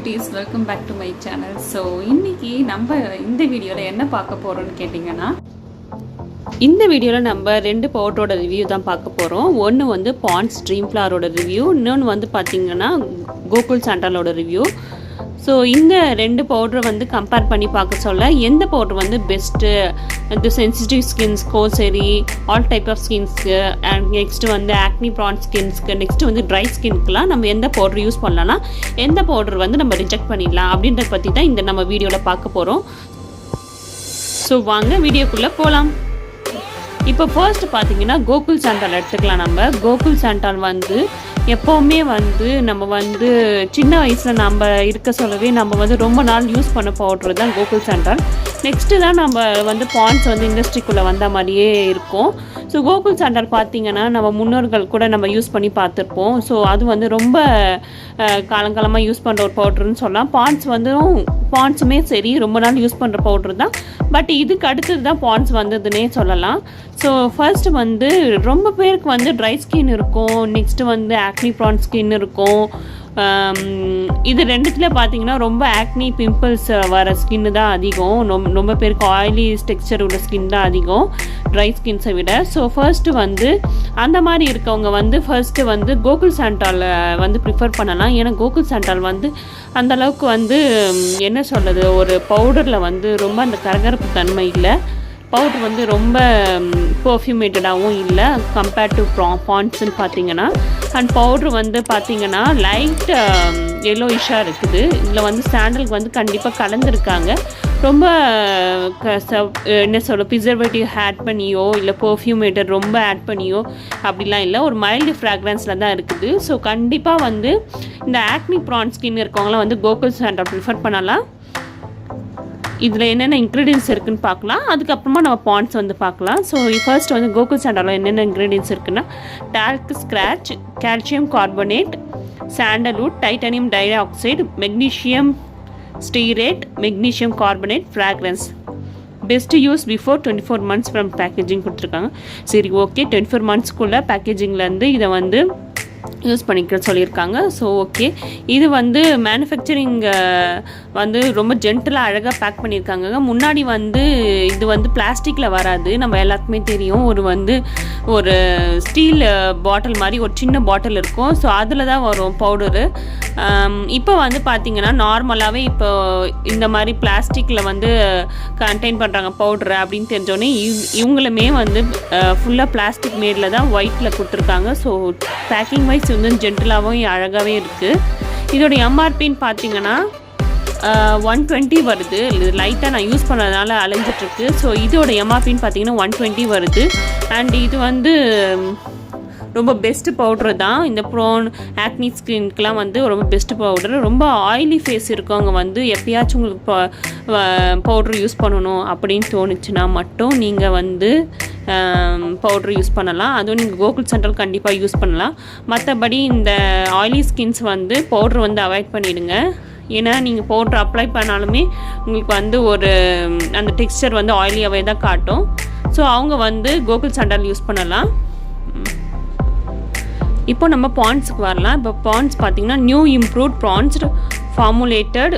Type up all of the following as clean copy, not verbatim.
cuties, welcome back to my channel. So இன்னைக்கு நம்ம இந்த வீடியோல என்ன பார்க்க போறோம்னு கேட்டிங்கனா இந்த வீடியோல நம்ம ரெண்டு பவுடரோட ரிவ்யூ தான் பார்க்க போறோம். ஒன்னு வந்து பாண்ட்ஸ் ட்ரீம் ஃப்ளவரோட ரிவ்யூ, இன்னொன்னு வந்து பாத்தீங்கன்னா கோகுல் சாண்டலோட ரிவ்யூ. ஸோ இந்த ரெண்டு பவுடரை வந்து கம்பேர் பண்ணி பார்க்க சொல்ல எந்த பவுடர் வந்து பெஸ்ட்டு இந்த சென்சிட்டிவ் ஸ்கின்ஸ்க்கோ சரி, ஆல் டைப் ஆஃப் ஸ்கின்ஸ்க்கு அண்ட் நெக்ஸ்ட்டு வந்து ஆக்னி ப்ரான் ஸ்கின்ஸ்க்கு, நெக்ஸ்ட்டு வந்து ட்ரை ஸ்கின்க்குலாம் நம்ம எந்த பவுடர் யூஸ் பண்ணலாம்னா எந்த பவுடர் வந்து நம்ம ரிஜெக்ட் பண்ணிடலாம் அப்படின்றத பற்றி தான் இந்த நம்ம வீடியோவில் பார்க்க போகிறோம். ஸோ வாங்க வீடியோக்குள்ளே போகலாம். இப்போ ஃபர்ஸ்ட் பார்த்தீங்கன்னா கோகுல் சாண்டால் எடுத்துக்கலாம். நம்ம கோகுல் சாண்டால் வந்து எப்போவுமே வந்து நம்ம வந்து சின்ன வயசில் நம்ம இருக்க சொல்லவே நம்ம வந்து ரொம்ப நாள் யூஸ் பண்ண பவுட்ரு தான் கோகுல் சாண்டால். நெக்ஸ்ட்டு தான் நம்ம வந்து பாண்ட்ஸ் வந்து இண்டஸ்ட்ரிக்குள்ளே வந்த மாதிரியே இருக்கும். ஸோ கோகுல் சாண்டால் பார்த்திங்கன்னா நம்ம முன்னோர்கள் கூட நம்ம யூஸ் பண்ணி பார்த்துருப்போம். ஸோ அது வந்து ரொம்ப காலங்காலமாக யூஸ் பண்ணுற ஒரு பவுட்ருன்னு சொல்லலாம். பாண்ட்ஸுமே சரி ரொம்ப நாள் யூஸ் பண்ணுற பவுட்ரு தான். பட் இதுக்கு அடுத்தது தான் பாண்ட்ஸ் வந்ததுன்னே சொல்லலாம். ஸோ ஃபர்ஸ்ட் வந்து ரொம்ப பேருக்கு வந்து ட்ரை ஸ்கின் இருக்கும், நெக்ஸ்ட்டு வந்து ஆக்னி ப்ரான் ஸ்கின் இருக்கும். இது ரெண்டுத்தில் பார்த்தீங்கன்னா ரொம்ப ஆக்னி பிம்பிள்ஸ் வர ஸ்கின்னு தான் அதிகம். ரொம்ப பேருக்கு ஆயிலி டெக்ஸ்சர் உள்ள ஸ்கின் தான் அதிகம் ட்ரை ஸ்கின்ஸை விட. ஸோ ஃபர்ஸ்ட்டு வந்து அந்த மாதிரி இருக்கவங்க வந்து ஃபர்ஸ்ட்டு வந்து கோகுல் சாண்டாலை வந்து ப்ரிஃபர் பண்ணலாம். ஏன்னா கோகுல் சாண்டால் வந்து அந்தளவுக்கு வந்து என்ன சொல்கிறது, ஒரு பவுடரில் வந்து ரொம்ப அந்த கரகரப்பு தன்மை இல்லை. பவுடர் வந்து ரொம்ப பர்ஃப்யூமேட்டடாகவும் இல்லை கம்பேர்ட் டு பாண்ட்ஸ்ன்னு பார்த்தீங்கன்னா. அண்ட் பவுட்ரு வந்து பார்த்திங்கன்னா லைட் எல்லோயிஷாக இருக்குது. இதில் வந்து சாண்டலுக்கு வந்து கண்டிப்பாக கலந்துருக்காங்க. ரொம்ப என்ன சொல்ல ப்ரிசர்வேட்டிவ் ஆட் பண்ணியோ இல்லை பர்ஃப்யூமேட்டர் ரொம்ப ஆட் பண்ணியோ அப்படிலாம் இல்லை, ஒரு மைல்டு ஃப்ராக்ரன்ஸில் தான் இருக்குது. ஸோ கண்டிப்பாக வந்து இந்த ஆக்னி ப்ரான் ஸ்கின் இருக்கவங்களாம் வந்து கோகுல் சாண்டால் ப்ரிஃபர் பண்ணலாம். இதில் என்னென்ன இன்க்ரீடியன்ஸ் இருக்குதுன்னு பார்க்கலாம், அதுக்கப்புறமா நம்ம பாண்ட்ஸ் வந்து பார்க்கலாம். ஸோ ஃபர்ஸ்ட் வந்து கோகுல் சாண்டாலில் என்னென்ன இன்க்ரீடியன்ஸ் இருக்குன்னா talc starch, calcium carbonate, sandalwood, titanium dioxide, magnesium stearate, magnesium carbonate, fragrance. Best use before 24 months from packaging கொடுத்துருக்காங்க. சரி, ஓகே, 24 monthsக்குள்ளே பேக்கேஜிங்லேருந்து இதை வந்து யூஸ் பண்ணிக்க சொல்லியிருக்காங்க. ஸோ ஓகே, இது வந்து மேனுஃபேக்சரிங் வந்து ரொம்ப ஜென்டலாக அழகாக பேக் பண்ணியிருக்காங்க. முன்னாடி வந்து இது வந்து பிளாஸ்டிக்கில் வராது, நம்ம எல்லாத்துக்குமே தெரியும். ஒரு ஸ்டீல் பாட்டில் மாதிரி ஒரு சின்ன பாட்டில் இருக்கும். ஸோ அதில் தான் வரும் பவுடரு. இப்போ வந்து பார்த்திங்கன்னா நார்மலாகவே இப்போ இந்த மாதிரி பிளாஸ்டிக்கில் வந்து கண்டெயின் பண்ணுறாங்க பவுடரு அப்படின்னு தெரிஞ்சோடனே இவங்களுமே வந்து ஃபுல்லாக பிளாஸ்டிக் மேடில் தான் ஒயிட்டில் கொடுத்துருக்காங்க. ஸோ பேக்கிங் வைஸ் வந்து ஜென்டலாகவும் அழகாகவே இருக்குது. இதோடைய எம்ஆர்பின்னு பார்த்தீங்கன்னா 120 வருது. இது லைட்டாக நான் யூஸ் பண்ணதுனால அலைஞ்சிட்ருக்கு. ஸோ இதோட எம்ஆர்பின்னு பார்த்தீங்கன்னா 120 வருது. அண்ட் இது வந்து ரொம்ப பெஸ்ட்டு பவுட்ரு தான். இந்த ப்ரான் ஆக்னி ஸ்கின்க்கெலாம் வந்து ரொம்ப பெஸ்ட்டு பவுடர். ரொம்ப ஆயிலி ஃபேஸ் இருக்கவங்க வந்து எப்பயாச்சும் உங்களுக்கு பவுட்ரு யூஸ் பண்ணணும் அப்படின்னு தோணுச்சுன்னா மட்டும் நீங்கள் வந்து பவுட்ரு யூஸ் பண்ணலாம். அதுவும் நீங்கள் கோகுல் சாண்டால் கண்டிப்பாக யூஸ் பண்ணலாம். மற்றபடி இந்த ஆயிலி ஸ்கின்ஸ் வந்து பவுட்ரு வந்து அவாய்ட் பண்ணிவிடுங்க. ஏன்னா நீங்கள் பவுட்ரு அப்ளை பண்ணாலுமே உங்களுக்கு வந்து ஒரு அந்த டெக்ஸ்சர் வந்து ஆயிலியாகவே தான் காட்டும். ஸோ அவங்க வந்து கோகுல் சாண்டால் யூஸ் பண்ணலாம். இப்போ நம்ம பாண்ட்ஸுக்கு வரலாம். இப்போ பாண்ட்ஸ் பார்த்திங்கன்னா நியூ இம்ப்ரூவ்ட் ப்ரான்ஸ்டு ஃபார்முலேட்டட்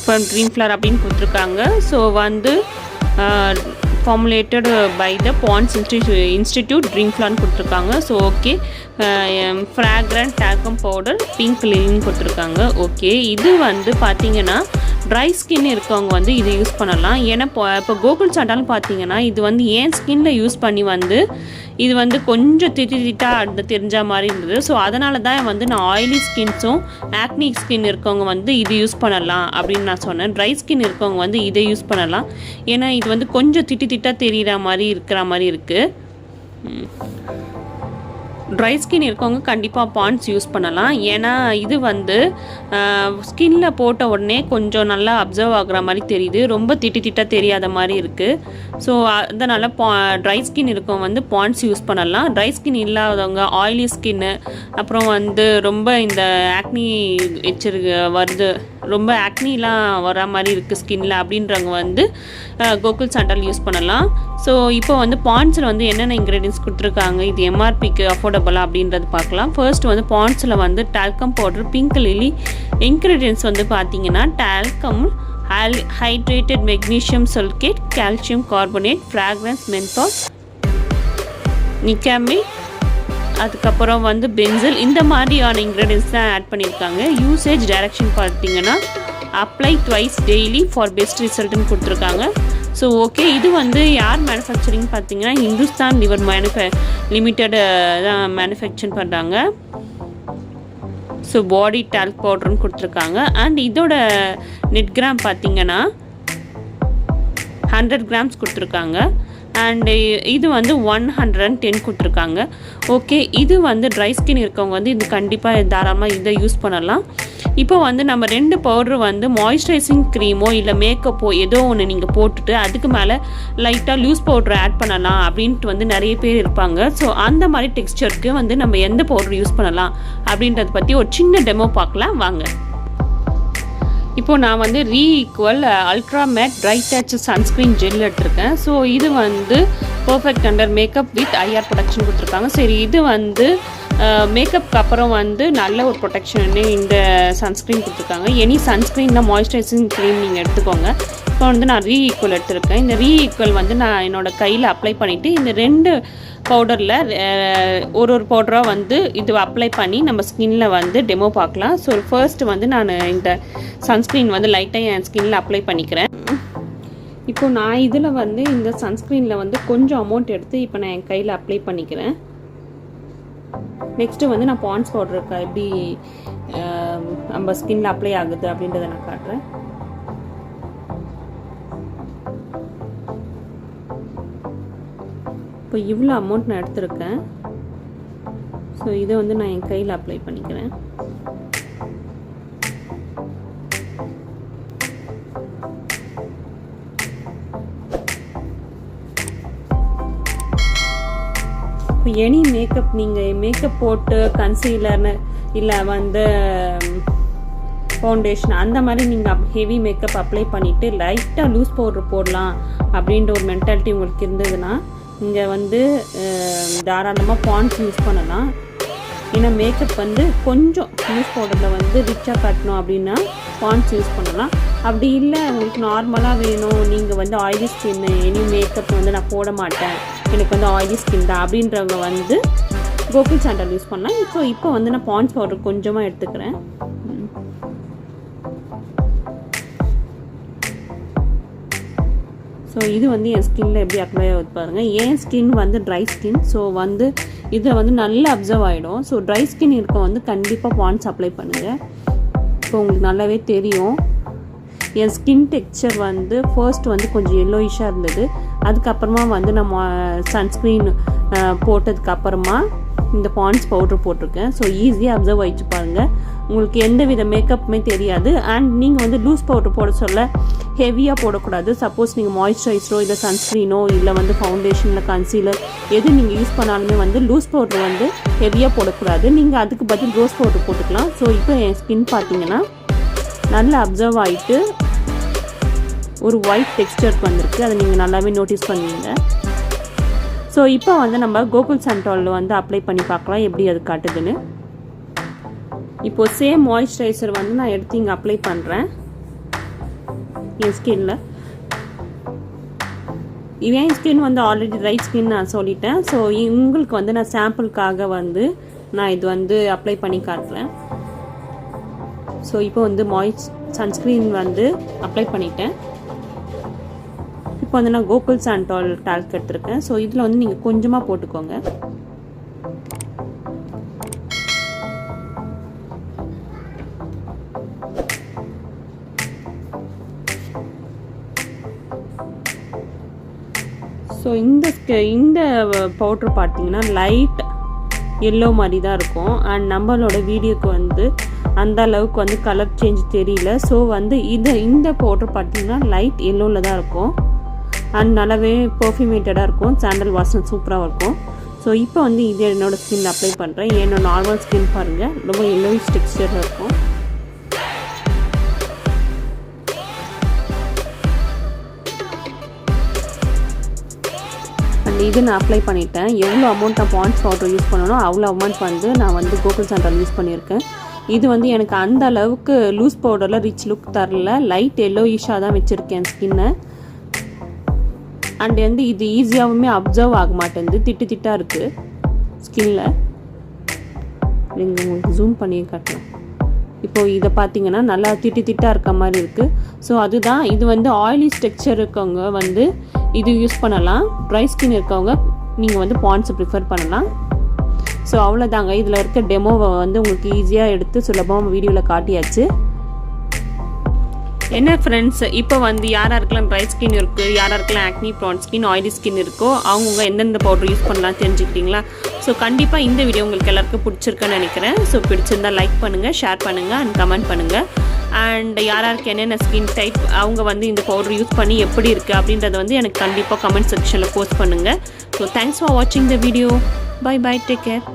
ஃப்ரம் ட்ரீம் ஃப்ளவர் அப்படின்னு கொடுத்துருக்காங்க. ஸோ வந்து formulated by the Ponds Institute Dream Plan கொடுத்துருக்காங்க. So okay, fragrant talcum powder pink living கொடுத்துருக்காங்க. ஓகே, இது வந்து பார்த்தீங்கன்னா ட்ரை ஸ்கின் இருக்கவங்க வந்து இதை யூஸ் பண்ணலாம். ஏன்னா இப்போ கோகுல் சாண்டால்னு பார்த்தீங்கன்னா இது வந்து ஏன் ஸ்கின்னில் யூஸ் பண்ணி வந்து இது வந்து கொஞ்சம் திட்டாக தெரிஞ்ச மாதிரி இருந்தது. ஸோ அதனால தான் வந்து நான் ஆயிலி ஸ்கின்ஸும் ஆக்னி ஸ்கின் இருக்கவங்க வந்து இது யூஸ் பண்ணலாம் அப்படின்னு நான் சொன்னேன். ட்ரை ஸ்கின் இருக்கவங்க வந்து இதை யூஸ் பண்ணலாம். ஏன்னா இது வந்து கொஞ்சம் திட்டாக தெரிகிற மாதிரி இருக்கிற மாதிரி இருக்குது. ட்ரை ஸ்கின் இருக்கவங்க கண்டிப்பாக பாண்ட்ஸ் யூஸ் பண்ணலாம். ஏன்னா இது வந்து ஸ்கின்ல போட்ட உடனே கொஞ்சம் நல்லா அப்சர்வ் ஆகுற மாதிரி தெரியுது, ரொம்ப திட்டாக தெரியாத மாதிரி இருக்குது. ஸோ அதனால் ட்ரை ஸ்கின் இருக்கவங்க வந்து பாண்ட்ஸ் யூஸ் பண்ணலாம். ட்ரை ஸ்கின் இல்லாதவங்க ஆயிலி ஸ்கின்னு, அப்புறம் வந்து ரொம்ப இந்த ஆக்னி வருது ரொம்ப ஆக்னிலாம் வர மாதிரி இருக்குது ஸ்கின்னில் அப்படின்றவங்க வந்து கோகுல் சாண்டல் யூஸ் பண்ணலாம். ஸோ இப்போ வந்து பாண்ட்ஸில் வந்து என்னென்ன இன்க்ரீடியன்ஸ் கொடுத்துருக்காங்க, இது எம்ஆர்பிக்கு அஃபோர்டபுளாக அப்படின்றது பார்க்கலாம். ஃபர்ஸ்ட் வந்து பாண்ட்ஸில் வந்து talcum powder, pink lily. Ingredients வந்து பார்த்தீங்கன்னா talcum, hydrated magnesium silicate, calcium carbonate, fragrance menthol, நிக்காமி, அதுக்கப்புறம் வந்து பென்சில், இந்த மாதிரியான இன்க்ரீடியன்ஸ் தான் ஆட் பண்ணியிருக்காங்க. யூசேஜ் டைரக்ஷன் பார்த்தீங்கன்னா apply twice daily for best ரிசல்ட்னு கொடுத்துருக்காங்க. ஸோ ஓகே, இது வந்து யார் மேனுஃபேக்சரிங் பார்த்தீங்கன்னா ஹிந்துஸ்தான் லிவர் லிமிட்டட் தான் மேனுஃபேக்சர் பண்ணுறாங்க. ஸோ பாடி டால்க் பவுடர்னு கொடுத்துருக்காங்க. அண்ட் இதோட நெட் கிராம் பார்த்தீங்கன்னா 100 கிராம்ஸ் கொடுத்துருக்காங்க. அண்டு இது வந்து 110 கொடுத்துருக்காங்க. ஓகே, இது வந்து ட்ரை ஸ்கின் இருக்கவங்க வந்து இது கண்டிப்பாக தாராளமாக இதை யூஸ் பண்ணலாம். இப்போ வந்து நம்ம 2 பவுட்ரு வந்து மாய்ஸ்சரைசிங் க்ரீமோ இல்லை மேக்கப்போ ஏதோ ஒன்று நீங்கள் போட்டுட்டு அதுக்கு மேலே லைட்டாக லூஸ் பவுட்ரு ஆட் பண்ணலாம் அப்படின்ட்டு வந்து நிறைய பேர் இருப்பாங்க. ஸோ அந்த மாதிரி டெக்ஸ்சருக்கு வந்து நம்ம எந்த பவுட்ரு யூஸ் பண்ணலாம் அப்படின்றத பற்றி ஒரு சின்ன டெமோ பார்க்கலாம் வாங்க. இப்போது நான் வந்து Re'equil ultra matte dry touch sunscreen gel எடுத்திருக்கேன். ஸோ இது வந்து perfect under makeup with IR protection கொடுத்துருக்காங்க. சரி, இது வந்து மேக்கப்புக்கு அப்புறம் வந்து நல்ல ஒரு ப்ரொடெக்ஷன் இந்த சன்ஸ்க்ரீன் கொடுத்துருக்காங்க. எனி சன்ஸ்க்ரீன் தான் மாய்ஸ்சரைசிங் க்ரீம் நீங்கள் எடுத்துக்கோங்க. இப்போ வந்து நான் ரீஈக்குவல் எடுத்திருக்கேன். இந்த ரீஈக்குவல் வந்து நான் என்னோடய கையில் அப்ளை பண்ணிவிட்டு இந்த 2 பவுடரில் ஒரு பவுடராக வந்து இது அப்ளை பண்ணி நம்ம ஸ்கின்னில் வந்து டெமோ பார்க்கலாம். ஸோ ஃபர்ஸ்ட்டு வந்து நான் இந்த சன்ஸ்க்ரீன் வந்து லைட்டாக என் ஸ்கின்னில் அப்ளை பண்ணிக்கிறேன். இப்போ நான் இதில் வந்து இந்த சன்ஸ்க்ரீனில் வந்து கொஞ்சம் அமௌண்ட் எடுத்து இப்போ நான் என் கையில் அப்ளை பண்ணிக்கிறேன். நெக்ஸ்ட்டு வந்து நான் பாண்ட்ஸ் பவுடருக்கு எப்படி நம்ம ஸ்கின்னில் அப்ளை ஆகுது அப்படின்றத நான் காட்டுறேன். இப்போ இவ்வளோ அமௌண்ட் நான் எடுத்திருக்கேன். ஸோ இதை வந்து நான் என் கையில் அப்ளை பண்ணிக்கிறேன். இப்போ எனி மேக்கப் நீங்கள் மேக்கப் போட்டு கன்சீலர்னு இல்லை வந்து ஃபவுண்டேஷன் அந்த மாதிரி நீங்கள் ஹெவி மேக்கப் அப்ளை பண்ணிவிட்டு லைட்டாக லூஸ் பவுட்ரு போடலாம் அப்படின்ற ஒரு மென்டாலிட்டி உங்களுக்கு இருந்ததுன்னா நீங்கள் வந்து தாராளமாக பாண்ட்ஸ் யூஸ் பண்ணலாம். ஏன்னா மேக்கப் வந்து கொஞ்சம் லூஸ் பவுடரில் வந்து ரிச்சாக காட்டணும் அப்படின்னா பாண்ட்ஸ் யூஸ் பண்ணலாம். அப்படி இல்லை உங்களுக்கு நார்மலாக வேணும், நீங்கள் வந்து ஆயிலி ஸ்கின், எனி மேக்கப் வந்து நான் போட மாட்டேன், எனக்கு வந்து ஆயிலி ஸ்கின் தான் அப்படின்றவங்க வந்து கோகுல் சாண்டல் யூஸ் பண்ணலாம். இப்போ வந்து நான் பாண்ட்ஸ் பவுடர் கொஞ்சமாக எடுத்துக்கிறேன். ஸோ இது வந்து என் ஸ்கின்னில் எப்படி அப்ளை ஆகுது பாருங்கள். என் ஸ்கின் வந்து ட்ரை ஸ்கின். ஸோ வந்து இதில் வந்து நல்லா அப்சர்வ் ஆகிடும். ஸோ ட்ரை ஸ்கின் இருக்க வந்து கண்டிப்பாக பாண்ட்ஸ் அப்ளை பண்ணுங்கள். இப்போ உங்களுக்கு நல்லாவே தெரியும். என் ஸ்கின் டெக்ஸ்சர் வந்து ஃபர்ஸ்ட் வந்து கொஞ்சம் எல்லோயிஷாக இருந்தது. அதுக்கப்புறமா வந்து நம்ம சன்ஸ்க்ரீன் போட்டதுக்கப்புறமா இந்த பாண்ட்ஸ் பவுட்ரு போட்டிருக்கேன். ஸோ ஈஸியாக அப்சர்வ் ஆகிடுச்சு பாருங்கள். உங்களுக்கு எந்த வித மேக்கப்புமே தெரியாது. அண்ட் நீங்கள் வந்து லூஸ் பவுட்ரு போட சொல்ல ஹெவியாக போடக்கூடாது. சப்போஸ் நீங்கள் மாய்ஸ்சரைசரோ இல்லை சன்ஸ்க்ரீனோ இல்லை வந்து ஃபவுண்டேஷன் இல்லை கன்சீலர் எது நீங்கள் யூஸ் பண்ணாலுமே வந்து லூஸ் பவுட்ரு வந்து ஹெவியாக போடக்கூடாது. நீங்கள் அதுக்கு பதில் ரோஸ் பவுட்ரு போட்டுக்கலாம். ஸோ இப்போ என் ஸ்கின் பார்த்தீங்கன்னா நல்லா அப்சர்வ் ஆகிட்டு ஒரு ஒயிட் டெக்ஸ்சருக்கு வந்திருக்கு. அதை நீங்கள் நல்லாவே நோட்டீஸ் பண்ணுவீங்க. ஸோ இப்போ வந்து நம்ம கோகுல் சாண்டல் வந்து அப்ளை பண்ணி பார்க்கலாம் எப்படி அது காட்டுதுன்னு. இப்போது சேம் மாய்ஸ்சரைசர் வந்து நான் எடுத்து இங்கே அப்ளை பண்ணுறேன் என் ஸ்கின்னில். என் ஸ்கின் வந்து ஆல்ரெடி ட்ரை ஸ்கின் நான் சொல்லிட்டேன். ஸோ உங்களுக்கு வந்து நான் சாம்பிளுக்காக வந்து நான் இது வந்து அப்ளை பண்ணி காட்டுறேன். ஸோ இப்போ வந்து சன்ஸ்க்ரீன் வந்து அப்ளை பண்ணிட்டேன். இப்போ வந்து நான் கோகுல் சாண்டல் டால்க் எடுத்திருக்கேன். ஸோ இதில் வந்து நீங்கள் கொஞ்சமாக போட்டுக்கோங்க. ஸோ இந்த பவுட்ரு பார்த்தீங்கன்னா லைட் எல்லோ மாதிரி தான் இருக்கும். அண்ட் நம்மளோட வீடியோக்கு வந்து அந்த அளவுக்கு வந்து கலர் சேஞ்ச் தெரியல. ஸோ வந்து இந்த பவுட்ரு பார்த்தீங்கன்னா லைட் எல்லோவில் தான் இருக்கும். அண்ட் நல்லாவே பர்ஃப்யூமேட்டடாக இருக்கும். சாண்டல் வாசனை சூப்பராக இருக்கும். ஸோ இப்போ வந்து இது என்னோடய ஸ்கின் அப்ளை பண்ணுறேன். என்னோட நார்மல் ஸ்கின் பாருங்கள் ரொம்ப எல்லோயிஷ் டெக்ஸ்சரில் இருக்கும். அண்ட் இது நான் அப்ளை பண்ணிட்டேன். எவ்வளோ அமௌண்ட் நான் பாண்ட்ஸ் பவுடர் யூஸ் பண்ணணும் அவ்வளோ அமௌண்ட் வந்து நான் வந்து கோகுல் சாண்டல் யூஸ் பண்ணியிருக்கேன். இது வந்து எனக்கு அந்த அளவுக்கு லூஸ் பவுடரில் ரிச் லுக் தரல, லைட் எல்லோயிஷாக தான் வச்சுருக்கேன் ஸ்கின்னை. அண்ட் வந்து இது ஈஸியாகவுமே அப்சர்வ் ஆக மாட்டேங்குது, திட்டு திட்டாக இருக்குது ஸ்கின்னில். நீங்கள் உங்களுக்கு ஜூம் பண்ணி காட்டுறேன். இப்போது இதை பார்த்தீங்கன்னா நல்லா திட்டு திட்டாக இருக்க மாதிரி இருக்குது. ஸோ அதுதான், இது வந்து ஆயிலி ஸ்ட்ரக்சர் இருக்கவங்க வந்து இது யூஸ் பண்ணலாம். ட்ரை ஸ்கின் இருக்கவங்க நீங்கள் வந்து பாண்ட்ஸை ப்ரிஃபர் பண்ணலாம். ஸோ அவ்வளோதாங்க, இதில் இருக்க டெமோவை வந்து உங்களுக்கு ஈஸியாக எடுத்து சுலபமாக வீடியோவில் காட்டியாச்சு. என்ன ஃப்ரெண்ட்ஸ், இப்போ வந்து யாராருக்கெல்லாம் ட்ரை ஸ்கின் இருக்குது, யாராருக்கெல்லாம் ஆக்னி ப்ரான் ஸ்கின், ஆயிலி ஸ்கின் இருக்கோ அவங்கவுங்க எந்தெந்த பவுடர் யூஸ் பண்ணலாம் தெரிஞ்சுக்கிட்டீங்களா? ஸோ கண்டிப்பாக இந்த வீடியோ உங்களுக்கு எல்லாருக்கும் பிடிச்சிருக்குன்னு நினைக்கிறேன். ஸோ பிடிச்சிருந்தா லைக் பண்ணுங்கள், ஷேர் பண்ணுங்கள் அண்ட் கமெண்ட் பண்ணுங்கள். அண்ட் யாராருக்கு என்னென்ன ஸ்கின் டைப் அவங்க வந்து இந்த பவுடர் யூஸ் பண்ணி எப்படி இருக்குது அப்படின்றத வந்து எனக்கு கண்டிப்பாக கமெண்ட் செக்ஷனில் போஸ்ட் பண்ணுங்கள். ஸோ தேங்க்ஸ் ஃபார் வாட்சிங் the video. Bye bye, take care.